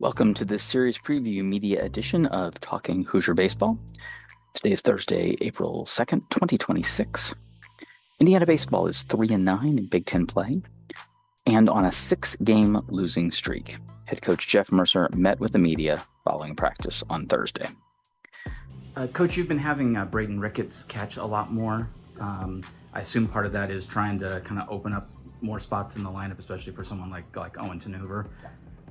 Welcome to this series preview media edition of Talking Hoosier Baseball. Today is Thursday, April 2nd, 2026. Indiana baseball is 3-9 in Big Ten play and on a 6-game losing streak. Head coach Jeff Mercer met with the media following practice on Thursday. Coach, you've been having Braden Ricketts catch a lot more. I assume part of that is trying to kind of open up more spots in the lineup, especially for someone like Owen Tenouver.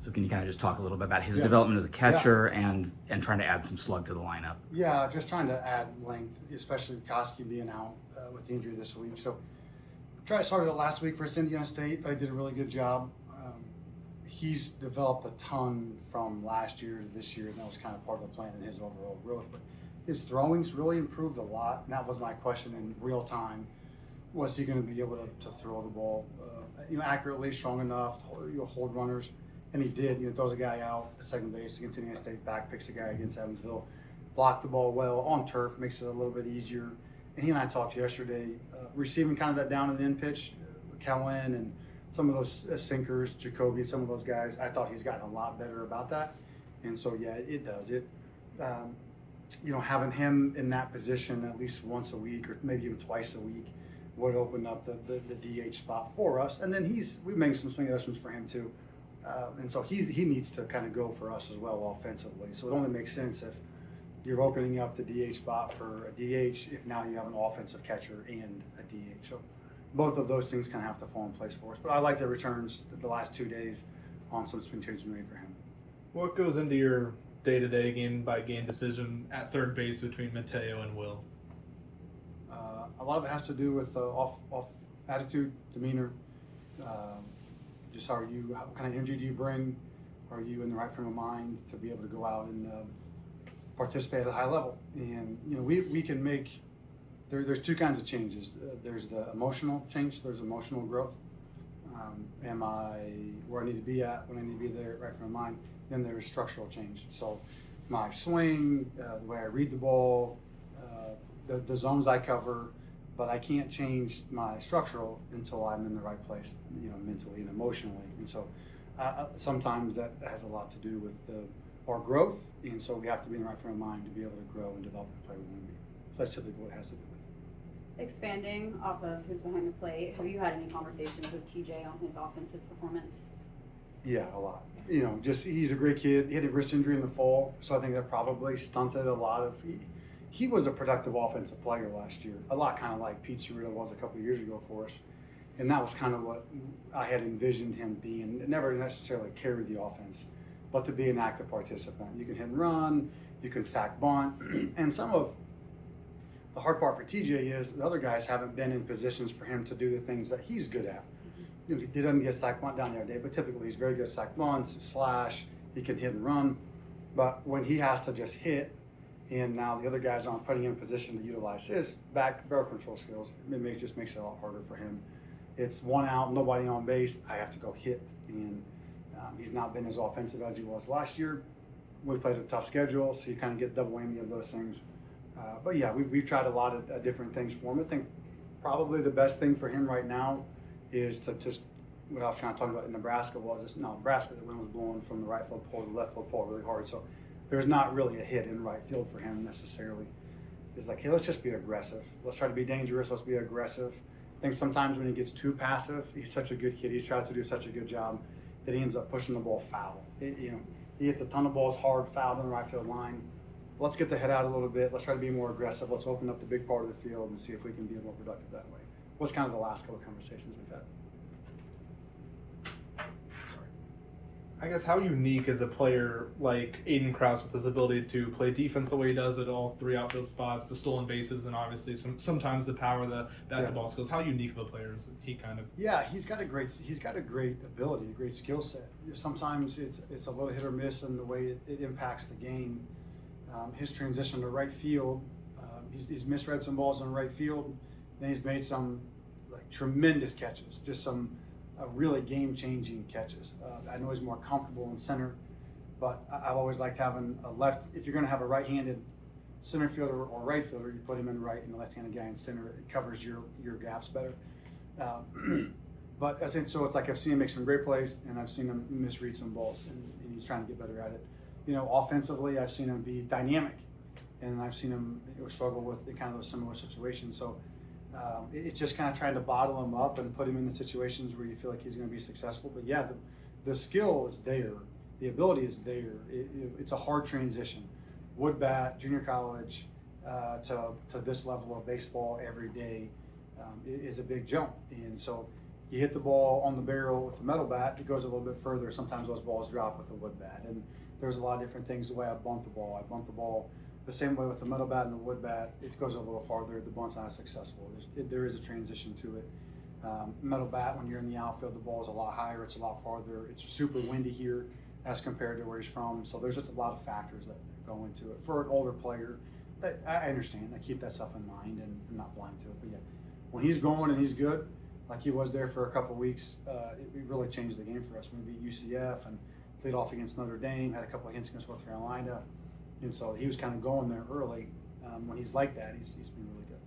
So can you kind of just talk a little bit about his development as a catcher and trying to add some slug to the lineup? Yeah, just trying to add length, especially with Koski being out with the injury this week. So started it last week versus Indiana State. I did a really good job. He's developed a ton from last year to this year, and that was kind of part of the plan in his overall growth. But his throwing's really improved a lot, and that was my question in real time. Was he going to be able to throw the ball accurately, strong enough to hold runners? And he did. Throws a guy out at second base against Indiana State, back picks a guy against Evansville, blocked the ball well on turf, makes it a little bit easier. And he and I talked yesterday, receiving kind of that down and in pitch, Kellen and some of those sinkers, Jacoby, some of those guys. I thought he's gotten a lot better about that. And so, yeah, it does. Having him in that position at least once a week or maybe even twice a week would open up the DH spot for us. And then we've made some swing adjustments for him too. And so he needs to kind of go for us as well offensively. So it only makes sense if you're opening up the DH spot for a DH if now you have an offensive catcher and a DH. So both of those things kind of have to fall in place for us. But I like the returns the last 2 days on some spin changes made for him. What goes into your day-to-day, game-by-game decision at third base between Mateo and Will? A lot of it has to do with off attitude, demeanor. Just what kind of energy do you bring? Are you in the right frame of mind to be able to go out and participate at a high level? And we can make there's two kinds of changes. There's the emotional change. There's emotional growth. Am I where I need to be at when I need to be there, right frame of mind? Then there's structural change. So my swing, the way I read the ball, the zones I cover. But I can't change my structural until I'm in the right place, mentally and emotionally. And so sometimes that has a lot to do with our growth. And so we have to be in the right frame of mind to be able to grow and develop the player we want to be. So that's typically what it has to do with. Expanding off of who's behind the plate, have you had any conversations with TJ on his offensive performance? Yeah, a lot. He's a great kid. He had a wrist injury in the fall, so I think that probably stunted a lot of. He was a productive offensive player last year, a lot kind of like Pete Cerrito was a couple of years ago for us. And that was kind of what I had envisioned him being. Never necessarily carry the offense, but to be an active participant. You can hit and run, you can sack bunt. And some of the hard part for TJ is the other guys haven't been in positions for him to do the things that he's good at. He doesn't get sack bunt down the other day, but typically he's very good at sack bunts, slash, he can hit and run. But when he has to just hit, and now the other guys aren't putting him in position to utilize his barrel control skills, it just makes it a lot harder for him. It's one out, nobody on base, I have to go hit. And he's not been as offensive as he was last year. We played a tough schedule, so you kind of get double whammy of those things. But yeah, we've tried a lot of different things for him. I think probably the best thing for him right now is to just, what I was trying to talk about in Nebraska Nebraska, the wind was blowing from the right field pole to the left field pole really hard. So there's not really a hit in right field for him necessarily. It's like, hey, let's just be aggressive. Let's try to be dangerous. Let's be aggressive. I think sometimes when he gets too passive, he's such a good kid. He tries to do such a good job that he ends up pushing the ball foul. He hits a ton of balls hard, fouled in the right field line. Let's get the head out a little bit. Let's try to be more aggressive. Let's open up the big part of the field and see if we can be more productive that way. What's kind of the last couple of conversations we've had. I guess how unique is a player like Aiden Krause with his ability to play defense the way he does at all three outfield spots, the stolen bases, and obviously sometimes the power, the ball skills. How unique of a player is he kind of? Yeah, he's got a great ability, a great skill set. Sometimes it's a little hit or miss in the way it impacts the game. His transition to right field, he's misread some balls in right field, then he's made some tremendous catches, just some really game-changing catches. I know he's more comfortable in center, but I've always liked having a left. If you're going to have a right-handed center fielder or right fielder, you put him in right and the left-handed guy in center. It covers your gaps better. But I think so. It's like I've seen him make some great plays, and I've seen him misread some balls, and he's trying to get better at it. Offensively, I've seen him be dynamic, and I've seen him struggle with kind of those similar situations. So it's just kind of trying to bottle him up and put him in the situations where you feel like he's going to be successful. But yeah, the skill is there, the ability is there. It's a hard transition. Wood bat, junior college, to this level of baseball every day is a big jump. And so you hit the ball on the barrel with the metal bat, it goes a little bit further. Sometimes those balls drop with the wood bat. And there's a lot of different things the way I bunt the ball. I bunt the ball the same way with the metal bat and the wood bat. It goes a little farther. The bunt's not as successful. There is a transition to it. Metal bat, when you're in the outfield, the ball is a lot higher. It's a lot farther. It's super windy here as compared to where he's from. So there's just a lot of factors that go into it. For an older player, I understand. I keep that stuff in mind and I'm not blind to it. But yeah, when he's going and he's good, like he was there for a couple of weeks, it really changed the game for us. We beat UCF and played off against Notre Dame, had a couple of hints against North Carolina. And so he was kind of going there early. When he's like that, he's been really good.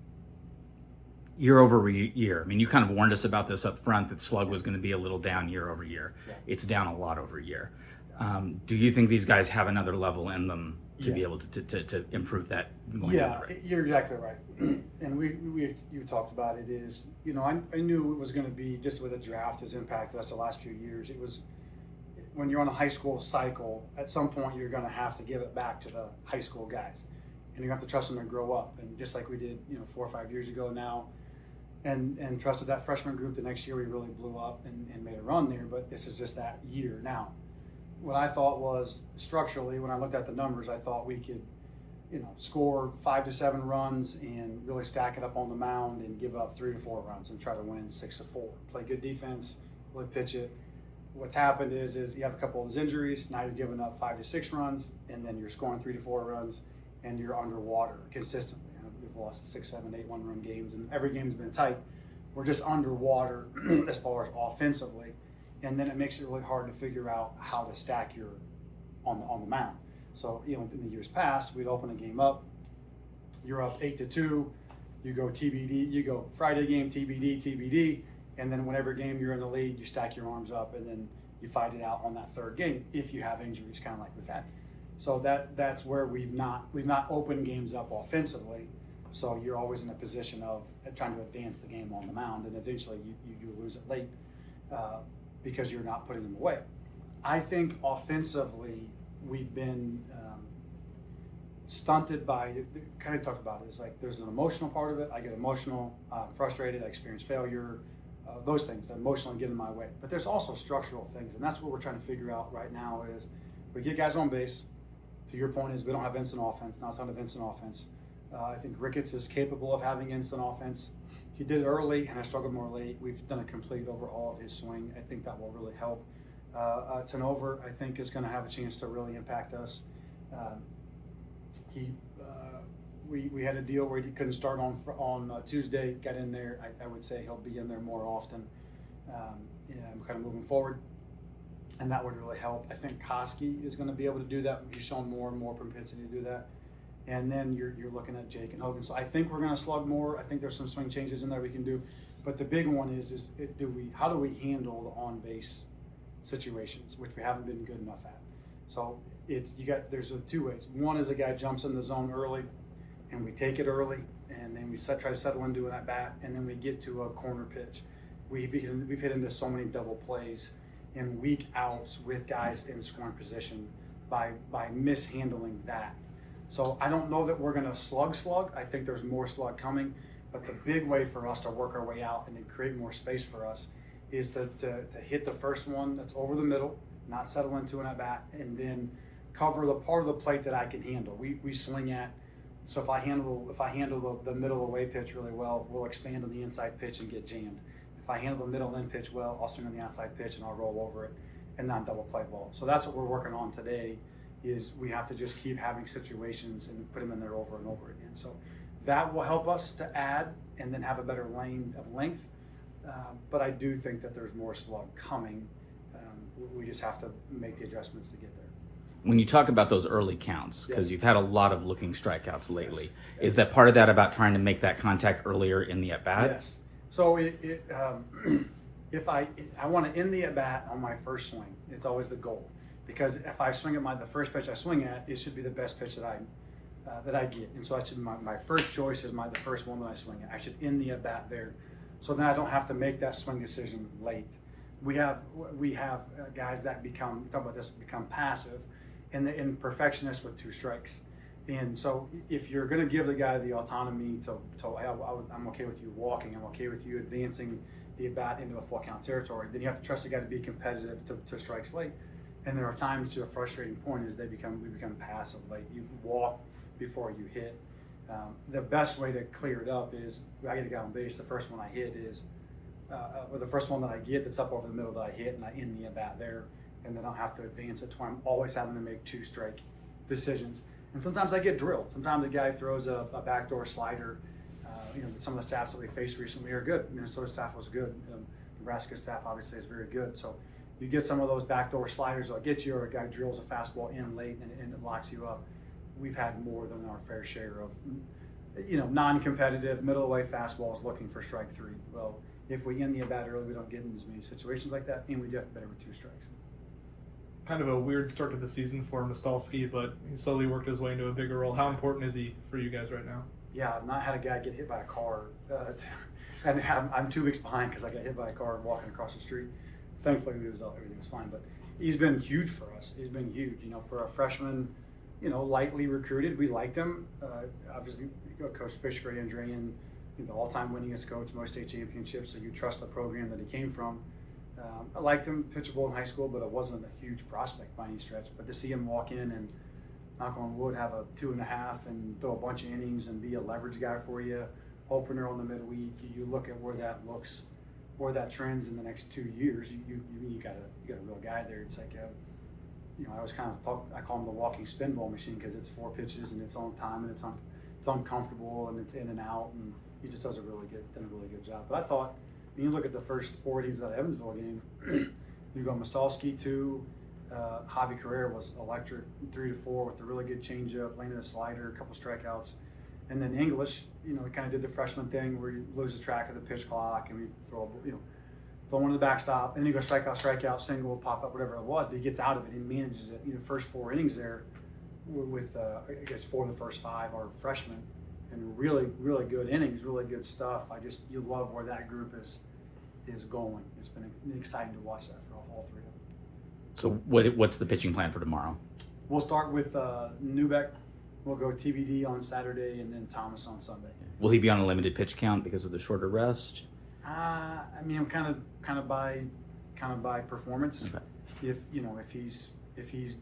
Year over year. I mean, you kind of warned us about this up front, that slug was going to be a little down year over year. Yeah. It's down a lot over year. Do you think these guys have another level in them to Yeah. be able to improve that? Yeah, you're exactly right. And you talked about it is, I knew it was going to be, just with a draft has impacted us the last few years. It was, when you're on a high school cycle, at some point you're going to have to give it back to the high school guys. And you have to trust them to grow up. And just like we did, 4 or 5 years ago now, and trusted that freshman group, the next year we really blew up and made a run there. But this is just that year. Now, what I thought was structurally, when I looked at the numbers, I thought we could, score 5 to 7 runs and really stack it up on the mound and give up 3 to 4 runs and try to win 6 to 4. Play good defense, really pitch it. What's happened is you have a couple of those injuries. Now you're giving up 5 to 6 runs, and then you're scoring 3 to 4 runs, and you're underwater consistently. We've lost 6, 7, 8 one-run games, and every game's been tight. We're just underwater as far as offensively, and then it makes it really hard to figure out how to stack your on the mound. So in the years past, we'd open a game up. You're up 8-2. You go TBD. You go Friday game TBD. And then whenever game you're in the lead, you stack your arms up and then you fight it out on that third game if you have injuries, kind of like we've had. So that's where we've not opened games up offensively. So you're always in a position of trying to advance the game on the mound, and eventually you lose it late because you're not putting them away. I think offensively we've been stunted by, kind of talked about it, it's like there's an emotional part of it. I get emotional, frustrated, I experience failure. Those things that emotionally get in my way. But there's also structural things, and that's what we're trying to figure out right now is we get guys on base. To your point is we don't have instant offense. Now it's not an instant offense. I think Ricketts is capable of having instant offense. He did it early and I struggled more late. We've done a complete overhaul of his swing. I think that will really help. Tanover, I think, is going to have a chance to really impact us. We had a deal where he couldn't start on Tuesday, got in there. I would say he'll be in there more often, kind of moving forward, and that would really help. I think Koski is going to be able to do that. He's shown more and more propensity to do that. And then you're looking at Jake and Hogan. So I think we're going to slug more. I think there's some swing changes in there we can do. But the big one is how do we handle the on-base situations, which we haven't been good enough at. So there's 2 ways. One is a guy jumps in the zone early, and we take it early, and then we try to settle into an at bat, and then we get to a corner pitch. We've hit into so many double plays and weak outs with guys in scoring position by mishandling that. So I don't know that we're going to slug. I think there's more slug coming, but the big way for us to work our way out and to create more space for us is to hit the first one that's over the middle, not settle into an at bat, and then cover the part of the plate that I can handle. We swing at. So if I handle the middle away pitch really well, we'll expand on the inside pitch and get jammed. If I handle the middle in pitch well, I'll swing on the outside pitch and I'll roll over it and not double play ball. So that's what we're working on today. Is we have to just keep having situations and put them in there over and over again. So that will help us to add and then have a better lane of length. But I do think that there's more slug coming. We just have to make the adjustments to get there. When you talk about those early counts, because you've had a lot of looking strikeouts lately, Yes. is that part of that about trying to make that contact earlier in the at-bat? Yes. So if I want to end the at bat on my first swing, it's always the goal. because if I swing at the first pitch I swing at, it should be the best pitch that I get, and so I should my first choice is the first one that I swing at. I should end the at bat there, so then I don't have to make that swing decision late. We have guys that become passive, and perfectionists with 2 strikes. And so if you're going to give the guy the autonomy to I'm okay with you walking, I'm okay with you advancing the at bat into a full count territory, then you have to trust the guy to be competitive to strikes late. And there are times to a frustrating point is we become passive late. You walk before you hit. The best way to clear it up is I get a guy on base. The first one I hit is, or the first one that I get that's up over the middle that I hit, and I end the at bat there, and then I'll have to advance it to where I'm always having to make 2 strike decisions. And sometimes I get drilled. Sometimes the guy throws a backdoor slider. Some of the staffs that we faced recently are good. Minnesota staff was good. Nebraska staff obviously is very good. So you get some of those backdoor sliders that'll get you, or a guy drills a fastball in late and it locks you up. We've had more than our fair share of, non-competitive, middle-of-the-way fastballs looking for strike 3. Well, if we end the at bat early, we don't get in as many situations like that, and we do have better with 2 strikes. Kind of a weird start to the season for Mostalski, but he slowly worked his way into a bigger role. How important is he for you guys right now? Yeah, I've not had a guy get hit by a car, and I'm 2 weeks behind because I got hit by a car walking across the street. Thankfully, everything was fine, but he's been huge for us. He's been huge, for a freshman, lightly recruited. We liked him. Obviously, Coach Bishop Andrean, the all-time winningest coach, most state championships, so you trust the program that he came from. I liked him, pitchable in high school, but it wasn't a huge prospect by any stretch. But to see him walk in and, knock on wood, have a 2.5 and throw a bunch of innings and be a leverage guy for you, opener on the midweek, you look at where that looks, where that trends in the next 2 years. You got a real guy there. It's like, I was I call him the walking spin ball machine because it's 4 pitches and it's on time and it's uncomfortable and it's in and out, and he just does a really good job. But I thought, when you look at the first 4 innings of that Evansville game, you go Mostalski 2, Javi Carrera was electric 3 to 4 with a really good changeup, landed a slider, a couple strikeouts, and then English, he kind of did the freshman thing where he loses track of the pitch clock and we throw one to the backstop, and then he goes strikeout, single, pop up, whatever it was, but he gets out of it and manages it. First 4 innings there with I guess 4 of the first 5 are freshmen. And really, really good innings, really good stuff. You love where that group is going. It's been exciting to watch that for all 3 of them. So what's the pitching plan for tomorrow? We'll start with Newbeck. We'll go TBD on Saturday and then Thomas on Sunday. Will he be on a limited pitch count because of the shorter rest? I'm kind of by performance. Okay. If he's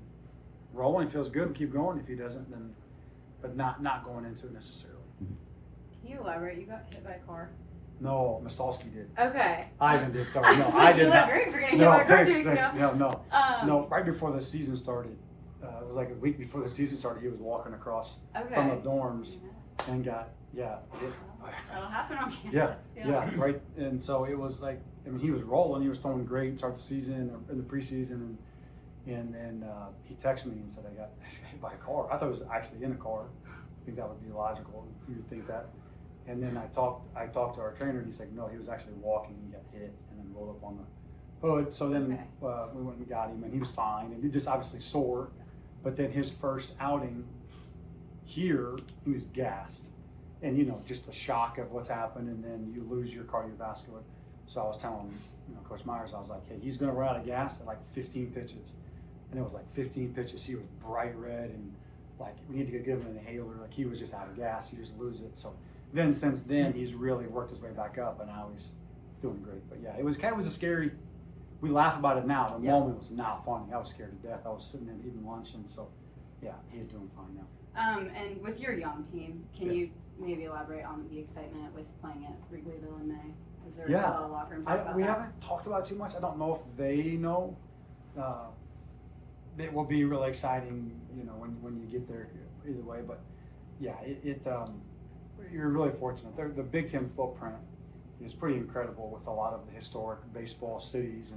rolling, feels good, we'll keep going. If he doesn't, then, but not going into it necessarily. Can you elaborate? You got hit by a car? No, Mostalski did. Okay. Ivan did. Sorry, no, I did you not. look great for getting hit by a car 2 weeks ago. No. Right before the season started, it was like a week before the season started. He was walking across from the dorms and got hit. That'll happen on campus. Yeah, right. And so it was like, he was rolling. He was throwing great start the season or in the preseason, and then he texted me and said I got hit by a car. I thought it was actually in a car. I think that would be logical. You would think that. And then I talked to our trainer, and he's like, no, he was actually walking. He got hit and then rolled up on the hood. So then we went and got him, and he was fine, and he just obviously sore. But then his first outing here, he was gassed, and just the shock of what's happened, and then you lose your cardiovascular. So I was telling Coach Myers, I was like, hey, he's going to run out of gas at like 15 pitches, and it was like 15 pitches. He was bright red, and like we need to give him an inhaler. Like he was just out of gas. You just lose it. So. Then since then he's really worked his way back up, and now he's doing great. But yeah, it was a scary. We laugh about it now. The moment was not funny. I was scared to death. I was sitting there eating lunch, and so yeah, he's doing fine now. And with your young team, can you maybe elaborate on the excitement with playing at Wrigleyville in May? Is there a lot of locker room talk about we that? haven't talked about it too much. I don't know if they know. It will be really exciting, when you get there. Either way, but yeah, you're really fortunate. The Big Ten footprint is pretty incredible with a lot of the historic baseball cities,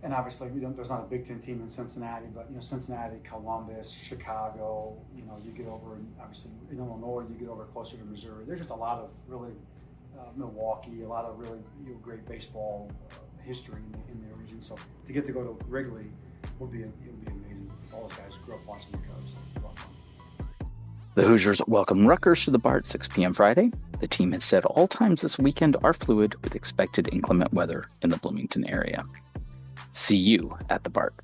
and obviously there's not a Big Ten team in Cincinnati, but Cincinnati, Columbus, Chicago. You get over, and obviously in Illinois, you get over closer to Missouri. There's just a lot of really Milwaukee, a lot of really great baseball history in the region. So to get to go to Wrigley it'll be amazing. All those guys grew up watching the Cubs. So it's a lot of fun. The Hoosiers welcome Rutgers to the Bart 6 p.m. Friday. The team has said all times this weekend are fluid with expected inclement weather in the Bloomington area. See you at the Bart.